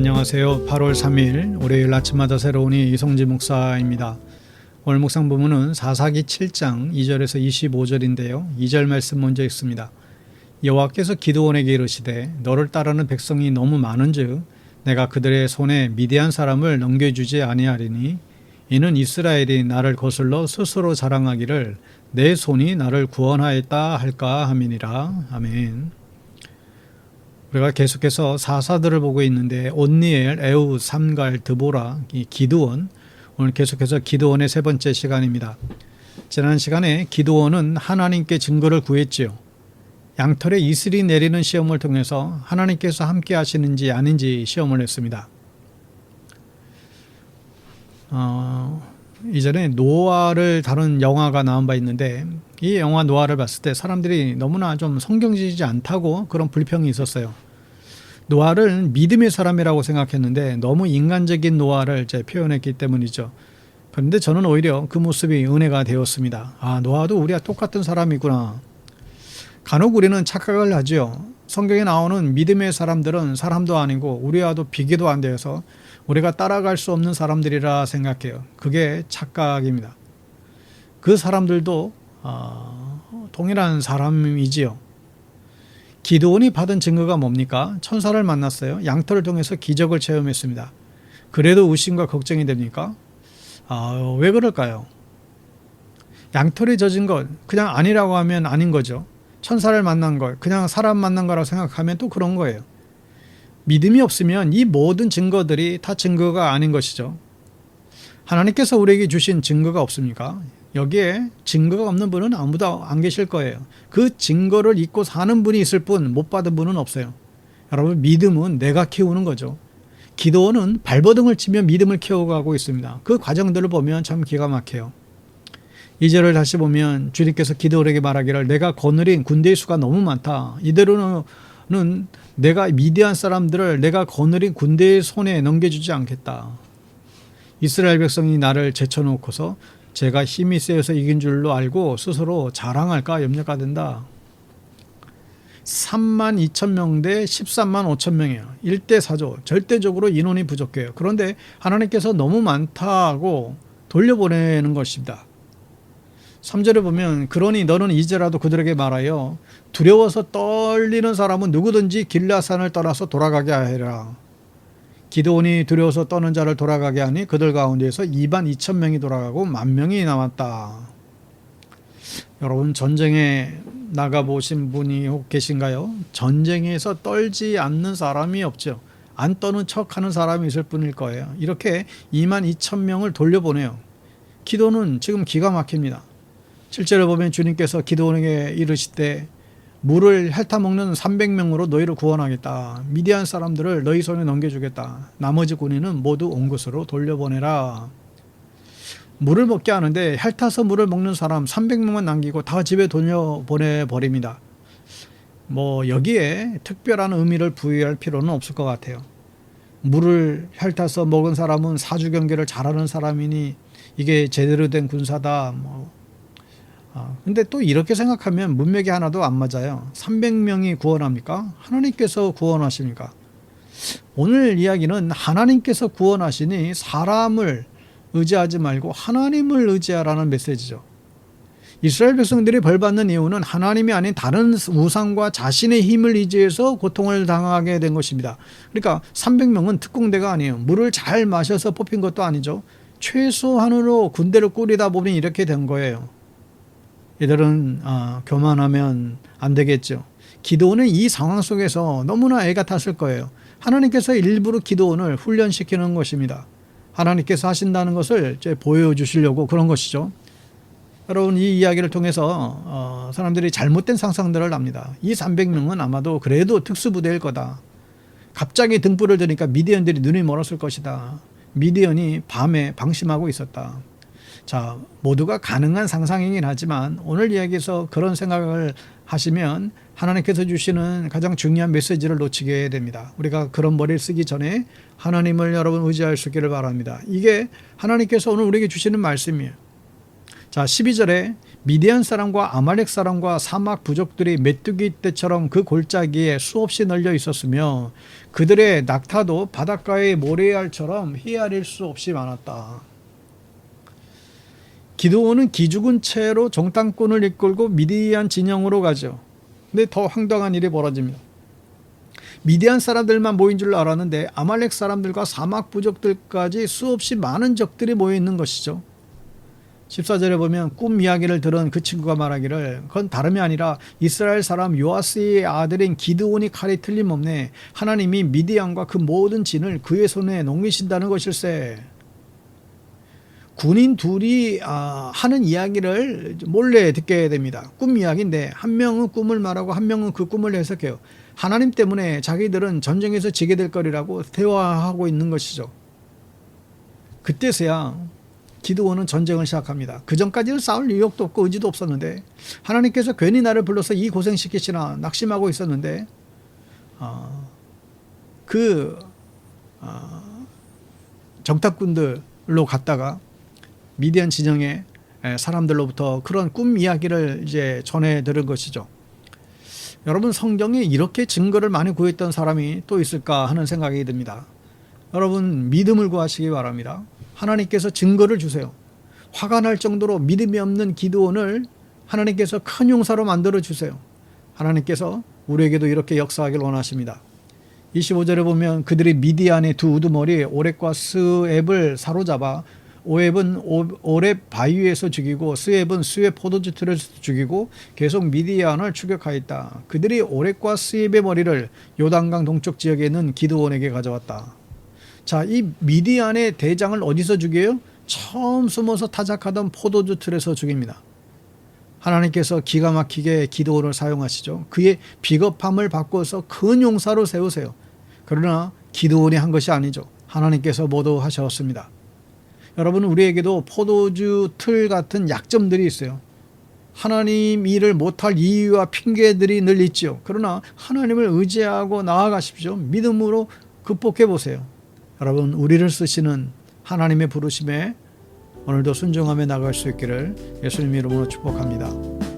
안녕하세요. 8월 3일 월요일 아침마다 새로우니 이성지 목사입니다. 오늘 묵상 부문은 사사기 7장 2절에서 25절인데요. 2절 말씀 먼저 읽습니다. 여호와께서 기드온에게 이르시되 너를 따르는 백성이 너무 많은즉 내가 그들의 손에 미디안 사람을 넘겨주지 아니하리니 이는 이스라엘이 나를 거슬러 스스로 자랑하기를 내 손이 나를 구원하였다 할까 함이니라. 아멘. 우리가 계속해서 사사들을 보고 있는데 온니엘, 에우, 삼갈, 드보라, 기드온, 오늘 계속해서 기드온의 세 번째 시간입니다. 지난 시간에 기드온은 하나님께 증거를 구했지요. 양털에 이슬이 내리는 시험을 통해서 하나님께서 함께 하시는지 아닌지 시험을 했습니다. 이전에 노아를 다룬 영화가 나온 바 있는데 이 영화 노아를 봤을 때 사람들이 너무나 좀 성경지지 않다고 그런 불평이 있었어요. 노아를 믿음의 사람이라고 생각했는데 너무 인간적인 노아를 표현했기 때문이죠. 그런데 저는 오히려 그 모습이 은혜가 되었습니다. 노아도 우리와 똑같은 사람이구나. 간혹 우리는 착각을 하죠. 성경에 나오는 믿음의 사람들은 사람도 아니고 우리와도 비교도 안 되어서 우리가 따라갈 수 없는 사람들이라 생각해요. 그게 착각입니다. 그 사람들도 동일한 사람이지요. 기드온이 받은 증거가 뭡니까? 천사를 만났어요. 양털을 통해서 기적을 체험했습니다. 그래도 의심과 걱정이 됩니까? 왜 그럴까요? 양털이 젖은 것 그냥 아니라고 하면 아닌 거죠. 천사를 만난 것 그냥 사람 만난 거라고 생각하면 또 그런 거예요. 믿음이 없으면 이 모든 증거들이 다 증거가 아닌 것이죠. 하나님께서 우리에게 주신 증거가 없습니까? 여기에 증거가 없는 분은 아무도 안 계실 거예요. 그 증거를 잊고 사는 분이 있을 뿐 못 받은 분은 없어요. 여러분, 믿음은 내가 키우는 거죠. 기도는 발버둥을 치며 믿음을 키워가고 있습니다. 그 과정들을 보면 참 기가 막혀요. 2절을 다시 보면 주님께서 기드온에게 말하기를 내가 거느린 군대의 수가 너무 많다. 이대로는 내가 미디안 사람들을 내가 거느린 군대의 손에 넘겨주지 않겠다. 이스라엘 백성이 나를 제쳐놓고서 제가 힘이 세어서 이긴 줄로 알고 스스로 자랑할까 염려가 된다. 3만 2천 명 대 13만 5천 명이에요. 1대 4조. 절대적으로 인원이 부족해요. 그런데 하나님께서 너무 많다고 돌려보내는 것입니다. 3절에 보면 그러니 너는 이제라도 그들에게 말하여 두려워서 떨리는 사람은 누구든지 길라산을 떠나서 돌아가게 하라. 기드온이 두려워서 떠는 자를 돌아가게 하니 그들 가운데에서 2만 2천 명이 돌아가고 10,000명이 남았다. 여러분, 전쟁에 나가보신 분이 혹 계신가요? 전쟁에서 떨지 않는 사람이 없죠. 안 떠는 척하는 사람이 있을 뿐일 거예요. 이렇게 2만 2천 명을 돌려보내요. 기도는 지금 기가 막힙니다. 7절을 보면 주님께서 기드온에게 이르시되 물을 핥아먹는 300명으로 너희를 구원하겠다. 미디안 사람들을 너희 손에 넘겨주겠다. 나머지 군인은 모두 온 곳으로 돌려보내라. 물을 먹게 하는데 핥아서 물을 먹는 사람 300명만 남기고 다 집에 돌려보내버립니다. 여기에 특별한 의미를 부여할 필요는 없을 것 같아요. 물을 핥아서 먹은 사람은 사주 경계를 잘하는 사람이니 이게 제대로 된 군사다. 근데 또 이렇게 생각하면 문맥이 하나도 안 맞아요. 300명이 구원합니까? 하나님께서 구원하십니까? 오늘 이야기는 하나님께서 구원하시니 사람을 의지하지 말고 하나님을 의지하라는 메시지죠. 이스라엘 백성들이 벌받는 이유는 하나님이 아닌 다른 우상과 자신의 힘을 의지해서 고통을 당하게 된 것입니다. 그러니까 300명은 특공대가 아니에요. 물을 잘 마셔서 뽑힌 것도 아니죠. 최소한으로 군대를 꾸리다 보니 이렇게 된 거예요. 이들은 교만하면 안 되겠죠. 기드온은 이 상황 속에서 너무나 애가 탔을 거예요. 하나님께서 일부러 기드온을 훈련시키는 것입니다. 하나님께서 하신다는 것을 보여주시려고 그런 것이죠. 여러분, 이 이야기를 통해서 사람들이 잘못된 상상들을 합니다. 이 300명은 아마도 그래도 특수부대일 거다. 갑자기 등불을 드니까 미디언들이 눈이 멀었을 것이다. 미디언이 밤에 방심하고 있었다. 자, 모두가 가능한 상상이긴 하지만 오늘 이야기에서 그런 생각을 하시면 하나님께서 주시는 가장 중요한 메시지를 놓치게 됩니다. 우리가 그런 머리를 쓰기 전에 하나님을 여러분 의지할 수 있기를 바랍니다. 이게 하나님께서 오늘 우리에게 주시는 말씀이에요. 자, 12절에 미디안 사람과 아말렉 사람과 사막 부족들이 메뚜기 떼처럼 그 골짜기에 수없이 널려 있었으며 그들의 낙타도 바닷가의 모래알처럼 헤아릴 수 없이 많았다. 기드온은 기죽은 채로 정탐꾼을 이끌고 미디안 진영으로 가죠. 근데 더 황당한 일이 벌어집니다. 미디안 사람들만 모인 줄 알았는데 아말렉 사람들과 사막 부족들까지 수없이 많은 적들이 모여 있는 것이죠. 14절에 보면 꿈 이야기를 들은 그 친구가 말하기를 그건 다름이 아니라 이스라엘 사람 요아스의 아들인 기드온이 칼이 틀림없네. 하나님이 미디안과 그 모든 진을 그의 손에 넘기신다는 것일세. 군인 둘이 하는 이야기를 몰래 듣게 됩니다. 꿈 이야기인데 한 명은 꿈을 말하고 한 명은 그 꿈을 해석해요. 하나님 때문에 자기들은 전쟁에서 지게 될 거리라고 대화하고 있는 것이죠. 그때서야 기드온은 전쟁을 시작합니다. 그 전까지는 싸울 의욕도 없고 의지도 없었는데 하나님께서 괜히 나를 불러서 이 고생시키시나 낙심하고 있었는데 정탐꾼들로 갔다가 미디안 진영의 사람들로부터 그런 꿈 이야기를 이제 전해 들은 것이죠. 여러분, 성경에 이렇게 증거를 많이 구했던 사람이 또 있을까 하는 생각이 듭니다. 여러분, 믿음을 구하시기 바랍니다. 하나님께서 증거를 주세요. 화가 날 정도로 믿음이 없는 기드온을 하나님께서 큰 용사로 만들어 주세요. 하나님께서 우리에게도 이렇게 역사하길 원하십니다. 25절에 보면 그들이 미디안의 두 우두머리 오렙과 스앱을 사로잡아 오렙은 오렙 바위에서 죽이고 스앱은 스웹 포도주 틀에서 죽이고 계속 미디안을 추격하였다. 그들이 오렙과 스앱의 머리를 요단강 동쪽 지역에 있는 기드온에게 가져왔다. 자, 이 미디안의 대장을 어디서 죽여요? 처음 숨어서 타작하던 포도주 틀에서 죽입니다. 하나님께서 기가 막히게 기드온을 사용하시죠. 그의 비겁함을 바꿔서 큰 용사로 세우세요. 그러나 기드온이 한 것이 아니죠. 하나님께서 모두 하셨습니다. 여러분, 우리에게도 포도주 틀 같은 약점들이 있어요. 하나님 일을 못할 이유와 핑계들이 늘 있죠. 그러나 하나님을 의지하고 나아가십시오. 믿음으로 극복해 보세요. 여러분, 우리를 쓰시는 하나님의 부르심에 오늘도 순종하며 나갈 수 있기를 예수님 이름으로 축복합니다.